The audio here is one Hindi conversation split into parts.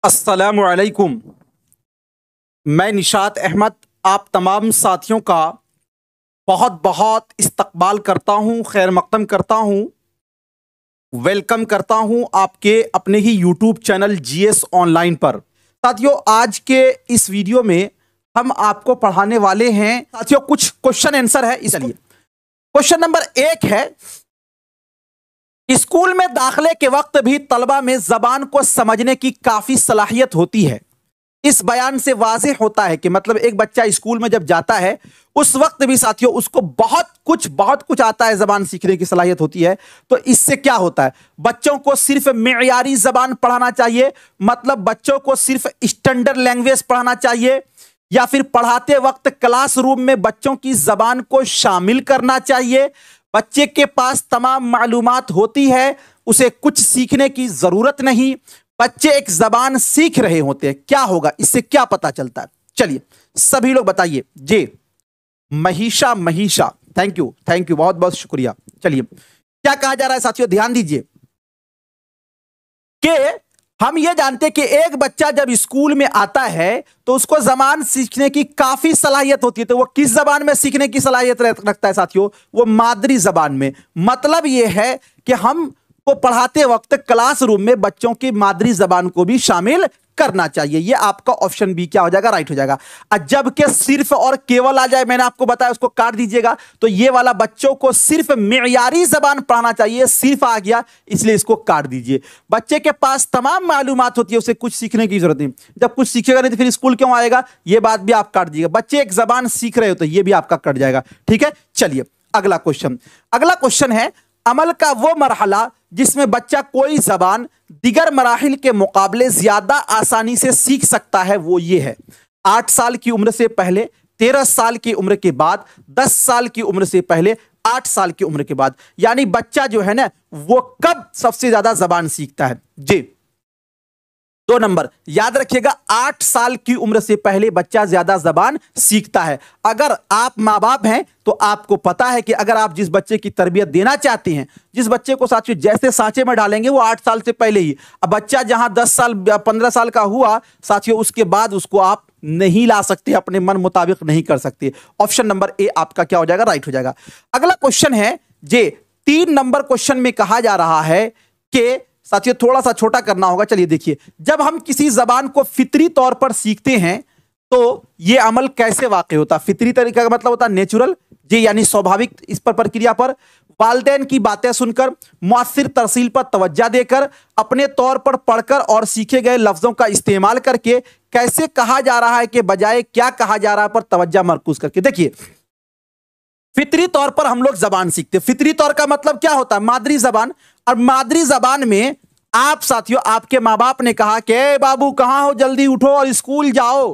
अस्सलामुअलैकुम। मैं निशात अहमद आप तमाम साथियों का बहुत बहुत इस्तकबाल करता हूँ, खैर मक़दम करता हूँ, वेलकम करता हूँ आपके अपने ही यूट्यूब चैनल जीएस ऑनलाइन पर। साथियों, आज के इस वीडियो में हम आपको पढ़ाने वाले हैं साथियों कुछ क्वेश्चन आंसर है। इसलिए क्वेश्चन नंबर 1 है, स्कूल में दाखिले के वक्त भी तलबा में जबान को समझने की काफी सलाहियत होती है। इस बयान से वाज़ेह होता है कि मतलब एक बच्चा स्कूल में जब जाता है उस वक्त भी साथियों उसको बहुत कुछ आता है, जबान सीखने की सलाहियत होती है। तो इससे क्या होता है, बच्चों को सिर्फ मेयारी जबान पढ़ाना चाहिए, मतलब बच्चों को सिर्फ स्टैंडर्ड लैंग्वेज पढ़ाना चाहिए, या फिर पढ़ाते वक्त क्लासरूम में बच्चों की जबान को शामिल करना चाहिए। बच्चे के पास तमाम मालूमात होती है, उसे कुछ सीखने की जरूरत नहीं, बच्चे एक जबान सीख रहे होते हैं। क्या होगा, इससे क्या पता चलता है? चलिए सभी लोग बताइए। जे महिषा थैंक यू बहुत बहुत शुक्रिया। चलिए क्या कहा जा रहा है साथियों, ध्यान दीजिए कि हम ये जानते हैं कि एक बच्चा जब स्कूल में आता है तो उसको जबान सीखने की काफी सलाहियत होती है। तो वो किस जबान में सीखने की सलाहियत रखता है साथियों? वो मादरी जबान में। मतलब ये है कि हम को पढ़ाते वक्त क्लासरूम में बच्चों की मादरी जबान को भी शामिल करना चाहिए। ये आपका ऑप्शन बी क्या हो जाएगा, राइट हो जाएगा। जबकि सिर्फ और केवल आ जाए, मैंने आपको बताया उसको काट दीजिएगा। तो ये वाला बच्चों को सिर्फ मेयारी जबान पढ़ाना चाहिए, सिर्फ आ गया इसलिए इसको काट दीजिए। बच्चे के पास तमाम मालूमात होती है, उसे कुछ सीखने की जरूरत नहीं। जब कुछ सीखेगा नहीं तो फिर स्कूल क्यों आएगा, ये बात भी आप काट दीजिएगा। बच्चे एक जबान सीख रहे हो तो ये भी आपका कट जाएगा। ठीक है, चलिए अगला क्वेश्चन है, अमल का वो मरहला जिसमें बच्चा कोई जबान दिगर मराहिल के मुकाबले ज्यादा आसानी से सीख सकता है, वो ये है। 8 साल की उम्र से पहले, 13 साल की उम्र के बाद, 10 साल की उम्र से पहले, 8 साल की उम्र के बाद। यानी बच्चा जो है ना वो कब सबसे ज्यादा जबान सीखता है? जी 2 नंबर याद रखिएगा, 8 साल की उम्र से पहले बच्चा ज्यादा जबान सीखता है। अगर आप माँ बाप हैं तो आपको पता है कि अगर आप जिस बच्चे की तरबियत देना चाहते हैं, जिस बच्चे को साथियों जैसे सांचे में डालेंगे वो 8 साल से पहले ही। अब बच्चा जहां 10 साल 15 साल का हुआ साथियों, उसके बाद उसको आप नहीं ला सकते, अपने मन मुताबिक नहीं कर सकते। ऑप्शन नंबर ए आपका क्या हो जाएगा, राइट हो जाएगा। अगला क्वेश्चन है जे 3 नंबर क्वेश्चन में कहा जा रहा है कि साथियों थोड़ा सा छोटा करना होगा। चलिए देखिए, जब हम किसी जबान को फितरी तौर पर सीखते हैं तो यह अमल कैसे वाक़ई होता है? फितरी तरीका का मतलब होता है नेचुरल, जी यानी स्वाभाविक। इस पर प्रक्रिया पर वालिदैन की बातें सुनकर, मुअस्सिर तरसील पर तवज्जो देकर, अपने तौर पर पढ़कर और सीखे गए लफ्जों का इस्तेमाल करके, कैसे कहा जा रहा है के बजाय क्या कहा जा रहा है पर तवज्जो मरकूज करके। देखिए फितरी तौर पर हम लोग जबान सीखते हैं। फितरी तौर का मतलब क्या होता है? मादरी जबान। और मादरी जबान में आप साथियों, आपके माँ बाप ने कहा कि बाबू कहाँ हो, जल्दी उठो और स्कूल जाओ।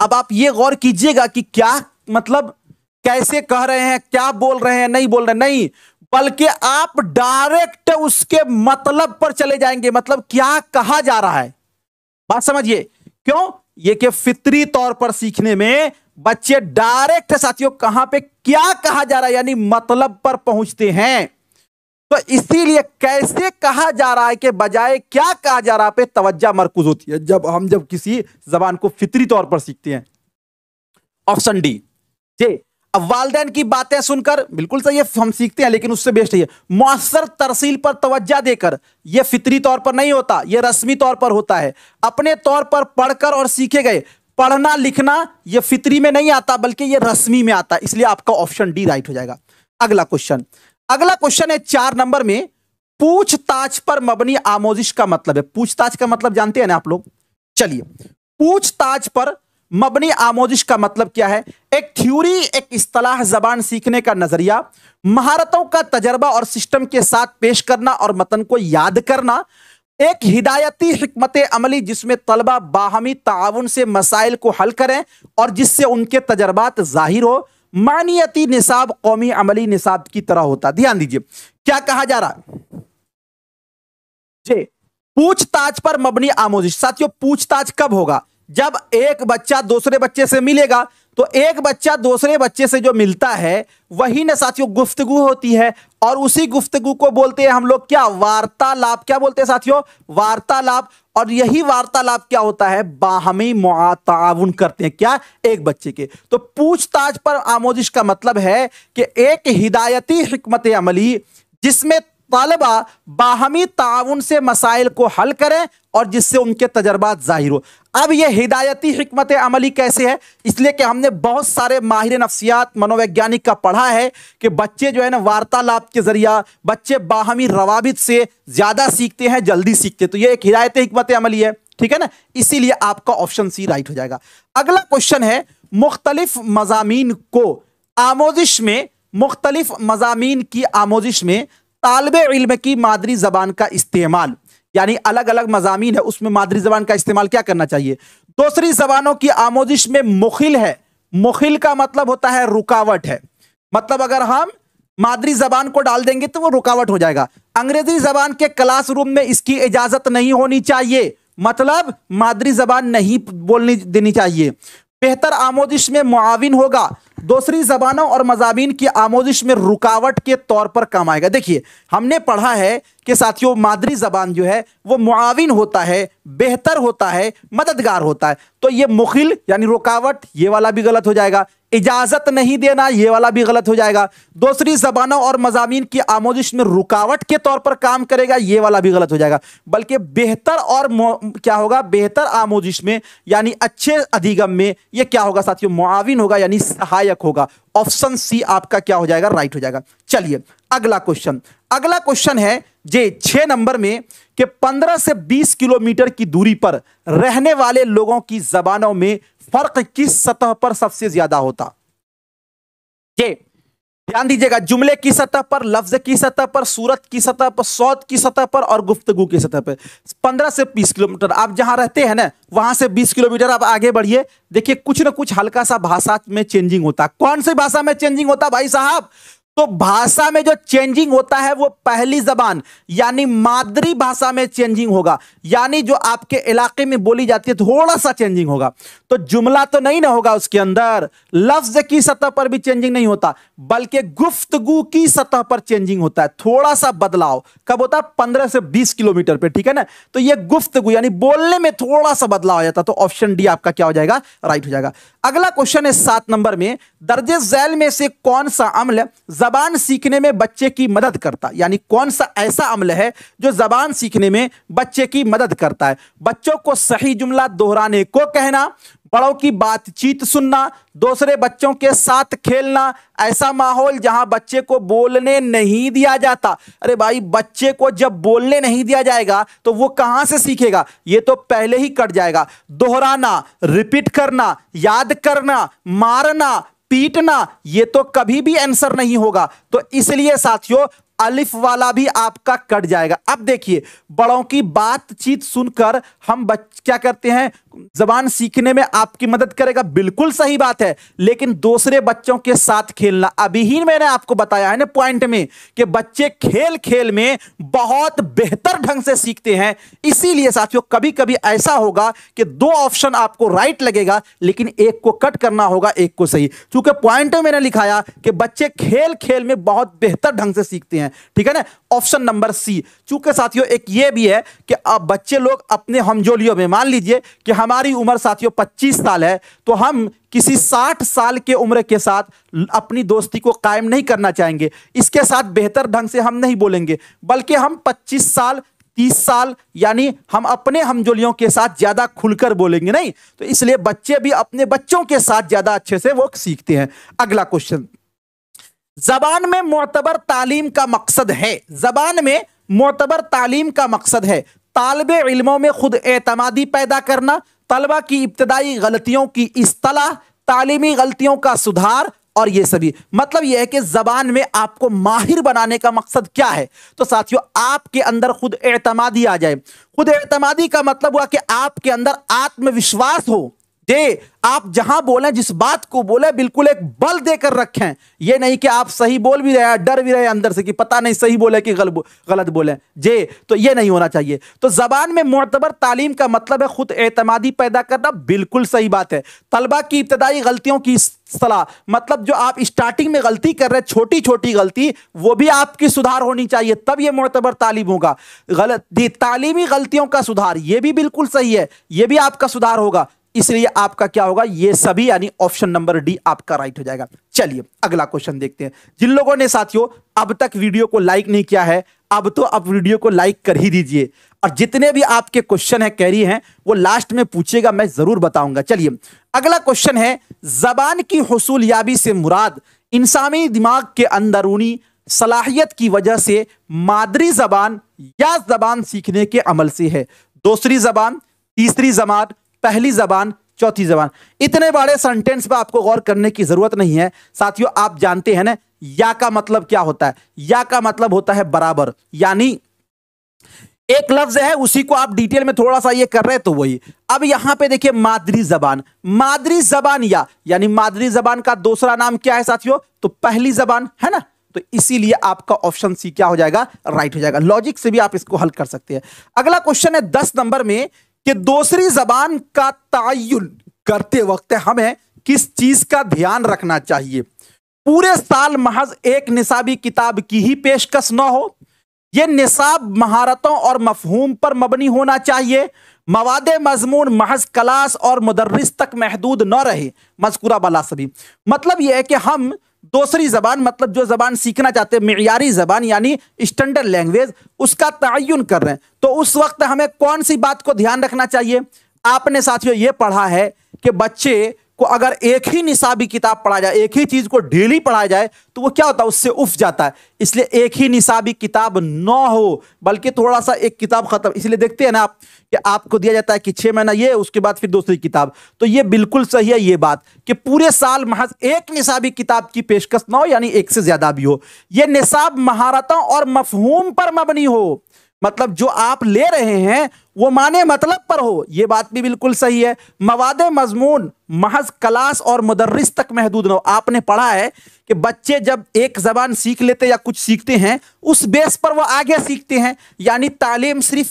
अब आप ये गौर कीजिएगा कि क्या मतलब कैसे कह रहे हैं, क्या बोल रहे हैं, नहीं बोल रहे नहीं, बल्कि आप डायरेक्ट उसके मतलब पर चले जाएंगे। मतलब क्या कहा जा रहा है, बात समझिए। क्यों? ये कि फितरी तौर पर सीखने में बच्चे डायरेक्ट साथियों कहां पे क्या कहा जा रहा है यानी मतलब पर पहुंचते हैं। तो इसीलिए कैसे कहा जा रहा है के बजाय क्या कहा जा रहा है पे तवज्जो मरकूज होती है जब किसी जबान को फितरी तौर पर सीखते हैं। Option D J. अब वालिदैन की बातें सुनकर, बिल्कुल सही है, हम सीखते हैं, लेकिन उससे बेस्ट है मुअस्सिर तरसील पर तवज्जो देकर। यह फितरी तौर पर नहीं होता, यह रस्मी तौर पर होता है। अपने तौर पर पढ़कर और सीखे गए। पढ़ना लिखना यह फितरी में नहीं आता बल्कि यह रस्मी में आता है, इसलिए आपका ऑप्शन डी राइट हो जाएगा। अगला क्वेश्चन है 4 नंबर में, पूछताछ पर मबनी आमोजिश का मतलब है। पूछताछ का मतलब जानते हैं ना आप लोग? चलिए पूछताछ पर मबनी आमोजिश का मतलब क्या है? एक थ्योरी, एक इस्तिलाह, जबान सीखने का नजरिया, महारतों का तजर्बा और सिस्टम के साथ पेश करना और मतन को याद करना। एक हिदायती हिकमत अमली जिसमें तलबा बाहमी ताउन से मसाइल को हल करें और जिससे उनके तजर्बात जाहिर हो। मानियती निसाब कौमी अमली निसाब की तरह होता। ध्यान दीजिए क्या कहा जा रहा है जे, पूछताछ पर मबनी आमोजिश। साथियों पूछताछ कब होगा? जब एक बच्चा दूसरे बच्चे से मिलेगा तो एक बच्चा दूसरे बच्चे से जो मिलता है वही ना साथियों गुफ्तगू होती है, और उसी गुफ्तगू को बोलते हैं हम लोग क्या, वार्तालाप। क्या बोलते हैं साथियों, वार्तालाप। और यही वार्तालाप क्या होता है, बाहमी ताउन करते हैं क्या, एक बच्चे के। तो पूछताछ पर आमोजिश का मतलब है कि एक हिदायती हिकमत अमली जिसमें तलबा बाहमी ताउन से मसाइल को हल करें और जिससे उनके तजर्बात जाहिर हो। अब यह हिदायती हिकमत अमली कैसे है, इसलिए कि हमने बहुत सारे माहिर नफ्सियात मनोवैज्ञानिक का पढ़ा है कि बच्चे जो है ना वार्तालाप के जरिया बच्चे बाहमी रवाबित से ज्यादा सीखते हैं, जल्दी सीखते हैं। तो यह एक हिदायती हिकमत अमली है, ठीक है ना, इसीलिए आपका ऑप्शन सी राइट हो जाएगा। अगला क्वेश्चन है, मुख्तलिफ मज़ामीन को आमोजिश में, मुख्तलिफ मज़ामीन की आमोजिश में तालिब इल्म की मादरी जबान का इस्तेमाल, यानी अलग अलग मज़ामीन है उसमें मादरी जबान का इस्तेमाल क्या करना चाहिए। दूसरी जबानों की आमोजिश में मुखिल है, मुखिल का मतलब होता है रुकावट है, मतलब अगर हम मादरी जबान को डाल देंगे तो वो रुकावट हो जाएगा। अंग्रेजी जबान के क्लासरूम में इसकी इजाजत नहीं होनी चाहिए, मतलब मादरी जबान नहीं बोलनी देनी चाहिए। बेहतर आमोजिश में मुआविन होगा, दूसरी जबानों और मज़ामीन की आमोजिश में रुकावट के तौर पर काम आएगा। देखिए हमने पढ़ा है कि साथियों मादरी जबान जो है वो मुआविन होता है, बेहतर होता है, मददगार होता है। तो ये मुखिल यानी रुकावट, ये वाला भी गलत हो जाएगा। इजाजत नहीं देना, ये वाला भी गलत हो जाएगा। दूसरी जबानों और मज़ामीन की आमोजिश में रुकावट के तौर पर काम करेगा, ये वाला भी गलत हो जाएगा। बल्कि बेहतर और क्या होगा, बेहतर आमोजिश में यानी अच्छे अधिगम में ये क्या होगा साथियों, मुआविन होगा यानी सहायक होगा। ऑप्शन सी आपका क्या हो जाएगा, राइट हो जाएगा। चलिए अगला क्वेश्चन, अगला क्वेश्चन है जे 6 नंबर में कि 15 से 20 किलोमीटर की दूरी पर रहने वाले लोगों की जबानों में फर्क किस सतह पर सबसे ज्यादा होता। ये ध्यान दीजिएगा, जुमले की सतह पर, लफ्ज की सतह पर, सूरत की सतह पर, सौत की सतह पर और गुफ्तगू की सतह पर। 15 से 20 किलोमीटर आप जहां रहते हैं ना वहां से 20 किलोमीटर आप आगे बढ़िए, देखिए कुछ ना कुछ हल्का सा भाषा में चेंजिंग होता है। कौन सी भाषा में चेंजिंग होता है भाई साहब, तो भाषा में जो चेंजिंग होता है वो पहली जबान यानी मादरी भाषा में चेंजिंग होगा, यानी जो आपके इलाके में बोली जाती है थोड़ा सा चेंजिंग होगा। तो जुमला तो नहीं ना होगा उसके अंदर, लफ्ज की सतह पर भी चेंजिंग नहीं होता, बल्कि गुफ्तगू की सतह पर चेंजिंग होता है, थोड़ा सा बदलाव। कब होता है, 15 से 20 किलोमीटर पे, ठीक है ना। तो ये गुफ्तगू यानी बोलने में थोड़ा सा बदलाव आ जाता, तो ऑप्शन डी आपका क्या हो जाएगा, राइट हो जाएगा। अगला क्वेश्चन है 7 नंबर में, दर्जे झैल में से कौन सा अम्ल जबान सीखने में बच्चे की मदद करता, यानी कौन सा ऐसा अम्ल है जो जबान सीखने में बच्चे की मदद करता है। बच्चों को सही जुमला दोहराने को कहना, बड़ों की बातचीत सुनना, दूसरे बच्चों के साथ खेलना, ऐसा माहौल जहां बच्चे को बोलने नहीं दिया जाता। अरे भाई बच्चे को जब बोलने नहीं दिया जाएगा तो वो कहां से सीखेगा, ये तो पहले ही कट जाएगा। दोहराना, रिपीट करना, याद करना, मारना, पीटना, ये तो कभी भी आंसर नहीं होगा। तो इसलिए साथियों अलिफ वाला भी आपका कट जाएगा। अब देखिए बड़ों की बातचीत सुनकर हम क्या करते हैं, जबान सीखने में आपकी मदद करेगा, बिल्कुल सही बात है। लेकिन दूसरे बच्चों के साथ खेलना, अभी ही मैंने आपको बताया है ना पॉइंट में कि बच्चे खेल खेल में बहुत बेहतर ढंग से सीखते हैं। इसीलिए साथियों कभी कभी ऐसा होगा कि 2 ऑप्शन आपको राइट लगेगा लेकिन एक को कट करना होगा, एक को सही, क्योंकि पॉइंट में मैंने लिखाया कि बच्चे खेल खेल में बहुत बेहतर ढंग से सीखते हैं, ठीक है ना। Option number C. चूंकि साथियों एक ये भी है कि अब बच्चे लोग अपने हमजोलियों में, मान लीजिए कि हमारी उम्र साथियों 25 साल है, तो हम किसी 60 साल के उम्र के साथ अपनी दोस्ती को कायम नहीं करना चाहेंगे, इसके साथ बेहतर ढंग से हम नहीं बोलेंगे, बल्कि हम 25 साल 30 साल यानी हम अपने हमजोलियों के साथ ज्यादा खुलकर बोलेंगे, नहीं। तो इसलिए बच्चे भी अपने बच्चों के साथ ज्यादा अच्छे से वो सीखते हैं। अगला क्वेश्चन, जबान में मोतबर तालीम का मकसद है, जबान में मोतबर तालीम का मकसद है तालिबे इल्मों में खुद एतमादी पैदा करना, तलबा की इब्तदाई गलतियों की इस्तलाह, तालीमी गलतियों का सुधार, और ये सभी। मतलब यह है कि जबान में आपको माहिर बनाने का मकसद क्या है, तो साथियों आपके अंदर खुद एतमादी आ जाए। खुद एतमादी का मतलब हुआ कि आपके अंदर आत्मविश्वास हो, जे आप जहां बोले, जिस बात को बोले, बिल्कुल एक बल देकर रखें। ये नहीं कि आप सही बोल भी रहे हैं, डर भी रहे अंदर से कि पता नहीं सही बोले कि गलत बोले जे, तो ये नहीं होना चाहिए। तो जबान में मुअतबर तालीम का मतलब है खुद एतमादी पैदा करना, बिल्कुल सही बात है। तलबा की इब्तदाई गलतियों की सलाह, मतलब जो आप स्टार्टिंग में गलती कर रहे हैं, छोटी छोटी गलती, वो भी आपकी सुधार होनी चाहिए, तब ये मुअतबर तालीम होगा। तालीमी गलतियों का सुधार, ये भी बिल्कुल सही है, ये भी आपका सुधार होगा। इसलिए आपका क्या होगा, ये सभी, यानी ऑप्शन नंबर डी आपका राइट हो जाएगा। चलिए अगला क्वेश्चन देखते हैं। जिन लोगों ने साथियों अब तक वीडियो को लाइक नहीं किया है, अब तो अब वीडियो को लाइक कर ही दीजिए, और जितने भी आपके क्वेश्चन है, कैरी हैं, वो लास्ट में पूछेगा, मैं जरूर बताऊंगा। चलिए अगला क्वेश्चन है, जबान की हुसूल याबी से मुराद इंसानी दिमाग के अंदरूनी सलाहियत की वजह से मादरी जबान या जबान सीखने के अमल से है। दूसरी जबान, तीसरी जबान, पहली जबान, चौथी जबान। इतने बड़े सेंटेंस पे आपको गौर करने की जरूरत नहीं है साथियों। आप जानते हैं ना या का मतलब क्या होता है? या का मतलब होता है बराबर, यानी एक लफ्ज है, उसी को आप डिटेल में थोड़ा सा ये कर रहे हैं, तो वही। अब यहां पे देखिए मादरी जबान, मादरी जबान या, यानी मादरी जबान का दूसरा नाम क्या है साथियों? तो पहली जबान है ना। तो इसीलिए आपका ऑप्शन सी क्या हो जाएगा, राइट हो जाएगा। लॉजिक से भी आप इसको हल कर सकते हैं। अगला क्वेश्चन है 10 नंबर में कि दूसरी जबान का तायुन करते वक्त हमें किस चीज का ध्यान रखना चाहिए? पूरे साल महज एक निसाबी किताब की ही पेशकश न हो, यह निसाब महारतों और मफहूम पर मबनी होना चाहिए, मवादे मजमून महज क्लास और मुदर्रिस तक महदूद न रहे, मज़कूरा बाला सभी। मतलब यह है कि हम दूसरी जबान, मतलब जो जबान सीखना चाहते हैं, मियारी जबान यानी स्टैंडर्ड लैंग्वेज, उसका तयन कर रहे हैं, तो उस वक्त हमें कौन सी बात को ध्यान रखना चाहिए? आपने साथियों ये पढ़ा है कि बच्चे को अगर एक ही निसाबी किताब पढ़ा जाए, एक ही चीज को डेली पढ़ाया जाए, तो वो क्या होता है, उससे उफ जाता है। इसलिए एक ही निसाबी किताब न हो, बल्कि थोड़ा सा एक किताब खत्म। इसलिए देखते हैं ना आप कि आपको दिया जाता है कि 6 महीना ये, उसके बाद फिर दूसरी किताब। तो ये बिल्कुल सही है ये बात कि पूरे साल महज एक निसाबी किताब की पेशकश न हो, यानी एक से ज्यादा भी हो। यह निसाब महारतों और मफहूम पर मबनी हो, मतलब जो आप ले रहे हैं वो माने मतलब पर हो, यह बात भी बिल्कुल सही है। मवादे मजमून महज क्लास और मुदर्रिस तक महदूद न हो। आपने पढ़ा है कि बच्चे जब एक जबान सीख लेते या कुछ सीखते हैं, उस बेस पर वो आगे सीखते हैं, यानी तालीम सिर्फ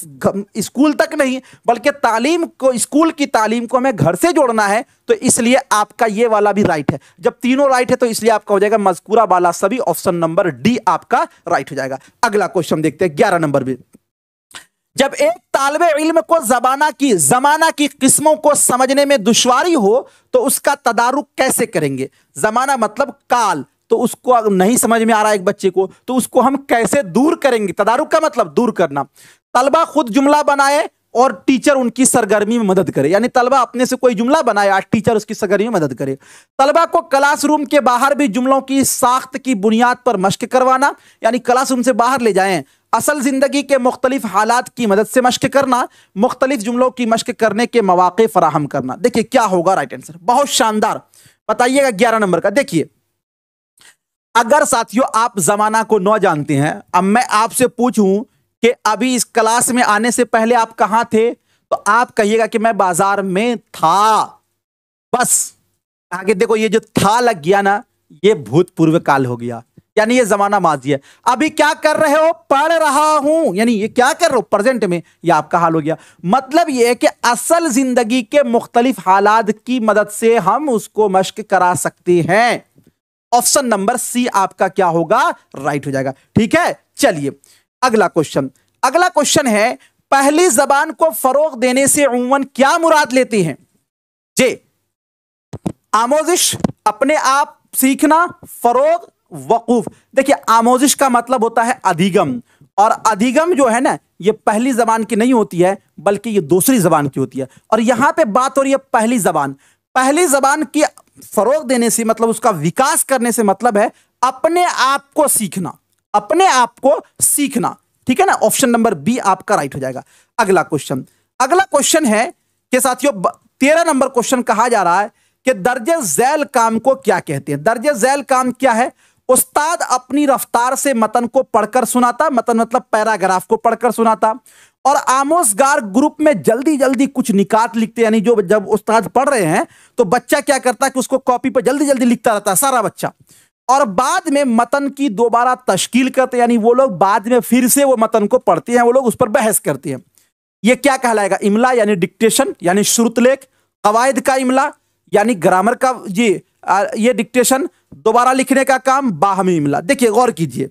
स्कूल तक नहीं, बल्कि तालीम को, स्कूल की तालीम को हमें घर से जोड़ना है। तो इसलिए आपका ये वाला भी राइट है। जब तीनों राइट है तो इसलिए आपका हो जाएगा मज़कूरा बाला सभी, ऑप्शन नंबर डी आपका राइट हो जाएगा। अगला क्वेश्चन देखते हैं 11 नंबर में। जब एक तालिबे इल्म को जमाना की किस्मों को समझने में दुश्वारी हो तो उसका तदारुक कैसे करेंगे? जमाना मतलब काल, तो उसको नहीं समझ में आ रहा है एक बच्चे को, तो उसको हम कैसे दूर करेंगे? तदारुक का मतलब दूर करना। तलबा खुद जुमला बनाए और टीचर उनकी सरगर्मी में मदद करे, यानी तलबा अपने से कोई जुमला बनाए और टीचर उसकी सरगर्मी में मदद करे। तलबा को क्लासरूम के बाहर भी जुमलों की साख्त की बुनियाद पर मश्क करवाना, यानी क्लासरूम से बाहर ले जाएं। असल जिंदगी के मुख्तलिफ हालात की मदद से मश्क करना, मुख्तलिफ जुमलों की मश्क करने के मौके फराहम करना। देखिए क्या होगा राइट आंसर, बहुत शानदार। बताइएगा 11 नंबर का। देखिए अगर साथियों आप जमाना को न जानते हैं, अब मैं आपसे पूछूं कि अभी इस क्लास में आने से पहले आप कहां थे, तो आप कहिएगा कि मैं बाजार में था। बस आगे देखो, ये जो था लग गया ना, ये भूतपूर्व काल हो गया, यानी ये जमाना माजी है। अभी क्या कर रहे हो? पढ़ रहा हूं, यानी ये क्या कर रहे हो प्रेजेंट में, ये आपका हाल हो गया। मतलब ये है कि असल जिंदगी के मुख्तलिफ हालात की मदद से हम उसको मश्क करा सकते हैं। ऑप्शन नंबर सी आपका क्या होगा, राइट हो जाएगा। ठीक है, चलिए अगला क्वेश्चन है, पहली जबान को फरोग देने से उम्मन क्या मुराद लेते हैं? जे आमोजिश, अपने आप सीखना, फरोग, वकूफ। देखिए आमोजिश का मतलब होता है अधिगम, और अधिगम जो है ना, ये पहली जबान की नहीं होती है, बल्कि ये दूसरी जबान की होती है। और यहां पे बात हो रही है पहली जबान की फरोग देने से, मतलब उसका विकास करने से मतलब है अपने आप को सीखना, ठीक है ना। ऑप्शन नंबर बी आपका राइट हो जाएगा। अगला क्वेश्चन है कि साथियों 13 नंबर क्वेश्चन कहा जा रहा है कि दर्जे झैल काम को क्या कहते हैं? दर्जे झैल काम क्या है? उस्ताद अपनी रफ्तार से मतन को पढ़कर सुनाता, मतन मतलब पैराग्राफ को पढ़कर सुनाता, और आमोजगार ग्रुप में जल्दी जल्दी कुछ निकात लिखते हैं, यानी जो जब उस्ताद पढ़ रहे हैं तो बच्चा क्या करता है कि उसको कॉपी पर जल्दी जल्दी लिखता रहता है सारा बच्चा, और बाद में मतन की दोबारा तश्कील करते हैं, यानी वो लोग बाद में फिर से वो मतन को पढ़ते हैं, वो लोग उस पर बहस करते हैं। ये क्या कहलाएगा? इमला यानी डिक्टेशन यानी श्रुतलेख, कवायद का इमला यानी ग्रामर का ये डिक्टेशन, दोबारा लिखने का काम बाहमी इमला। देखिए गौर कीजिए,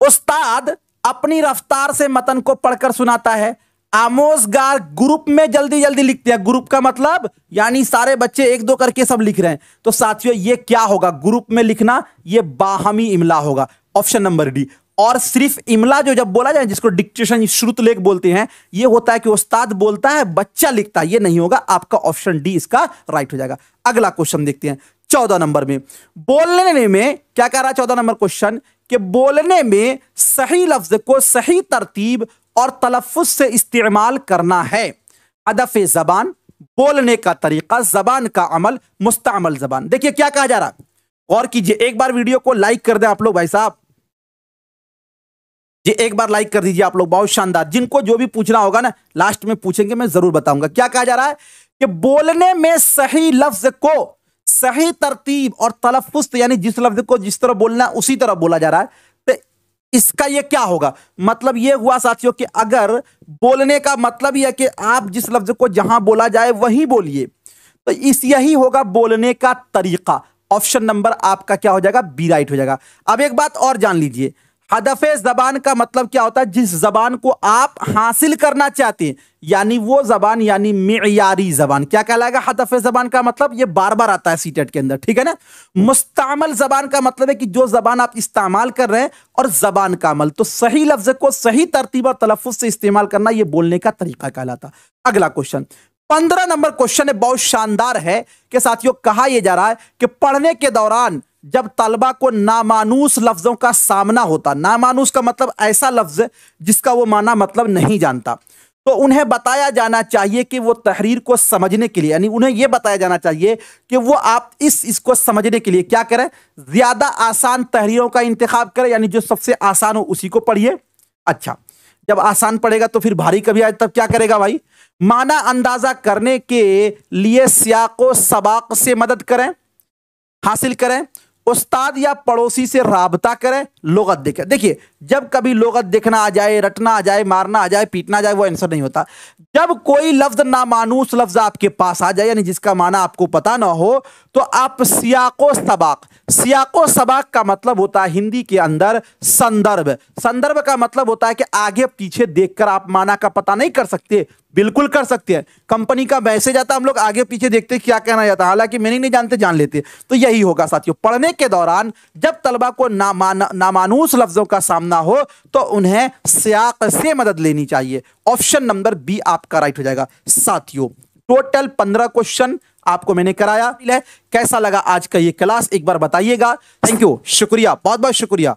उस्ताद अपनी रफ्तार से मतन को पढ़कर सुनाता है, आमोजगार ग्रुप में जल्दी जल्दी लिखते हैं। ग्रुप का मतलब यानी सारे बच्चे एक दो करके सब लिख रहे हैं, तो साथियों ये क्या होगा? ग्रुप में लिखना, ये बाहमी इमला होगा, ऑप्शन नंबर डी। और सिर्फ इमला जो जब बोला जाए, जिसको डिक्टेशन श्रुतलेख बोलते हैं, ये होता है कि उस्ताद बोलता है बच्चा लिखता है, ये नहीं होगा। आपका ऑप्शन डी इसका राइट हो जाएगा। अगला क्वेश्चन देखते हैं 14 नंबर में। बोलने में क्या कह रहा है 14 नंबर क्वेश्चन? कि बोलने में सही लफ्ज को सही तरतीब और तलफ्फुज से इस्तेमाल करना है। हदफ जबान, बोलने का तरीका, जबान का अमल, मुस्तअमल जबान। देखिए क्या कहा जा रहा है, गौर कीजिए। एक बार वीडियो को लाइक कर दें आप लोग, भाई साहब जी एक बार लाइक कर दीजिए आप लोग, बहुत शानदार। जिनको जो भी पूछना होगा ना लास्ट में पूछेंगे, मैं जरूर बताऊंगा। क्या कहा जा रहा है कि बोलने में सही लफ्ज को सही तरतीब और तलफ्फुज, यानी जिस लफ्ज को जिस तरह बोलना उसी तरह बोला जा रहा है। तो इसका ये क्या होगा? मतलब ये हुआ साथियों कि अगर बोलने का मतलब यह है कि आप जिस लफ्ज को जहां बोला जाए वहीं बोलिए, तो यही होगा बोलने का तरीका। ऑप्शन नंबर आपका क्या हो जाएगा? बी राइट हो जाएगा। अब एक बात और जान लीजिए, हदफे जबान का मतलब क्या होता है? जिस जबान को आप हासिल करना चाहते हैं, यानी वो जबान, यानी मियारी जबान। क्या कहलाएगा हदफे जबान का मतलब? ये बार बार आता है सीटेट के अंदर, ठीक है ना। मुस्तअमल जबान का मतलब है कि जो जबान आप इस्तेमाल कर रहे हैं, और जबान का अमल। तो सही लफ्ज को सही तरतीब और तलफ्फुज से इस्तेमाल करना, ये बोलने का तरीका कहलाता। अगला क्वेश्चन 15 नंबर क्वेश्चन है, बहुत शानदार है कि साथियों कहा यह जा रहा है कि पढ़ने के दौरान जब तलबा को नामानूस लफ्जों का सामना होता, नामानूस का मतलब ऐसा लफ्ज जिसका वो माना मतलब नहीं जानता, तो उन्हें बताया जाना चाहिए कि वो तहरीर को समझने के लिए, यानी उन्हें यह बताया जाना चाहिए कि वो आप इसको समझने के लिए क्या करें? ज्यादा आसान तहरीरों का इंतखाब करें, यानी जो सबसे आसान हो उसी को पढ़िए। अच्छा, जब आसान पढ़ेगा तो फिर भारी कभी आए तब क्या करेगा भाई? माना अंदाजा करने के लिए सियाको सबाक से मदद करें, हासिल करें, उस्ताद या पड़ोसी से राबता करें, लुगत देखें। देखिए जब कभी लुगत देखना आ जाए, रटना आ जाए, मारना आ जाए, पीटना आ जाए, वो आंसर नहीं होता। जब कोई लफ्ज नामानूस लफ्ज आपके पास आ जाए, यानी जिसका माना आपको पता ना हो, तो आप सियाको सबाक, सियाको सबाक का मतलब होता है हिंदी के अंदर संदर्भ। संदर्भ का मतलब होता है कि आगे पीछे देखकर आप माना का पता नहीं कर सकते, बिल्कुल कर सकते हैं। कंपनी का मैसेज आता, हम लोग आगे पीछे देखते क्या कहना जाता है, हालांकि मीनिंग नहीं जानते, जान लेते। तो यही होगा साथियों, पढ़ने के दौरान जब तलबा को नामानूस लफ्जों का सामना हो तो उन्हें सियाक से मदद लेनी चाहिए। ऑप्शन नंबर बी आपका राइट हो जाएगा। साथियों टोटल 15 क्वेश्चन आपको मैंने कराया। कैसा लगा आज का ये क्लास एक बार बताइएगा। थैंक यू, शुक्रिया, बहुत बहुत शुक्रिया।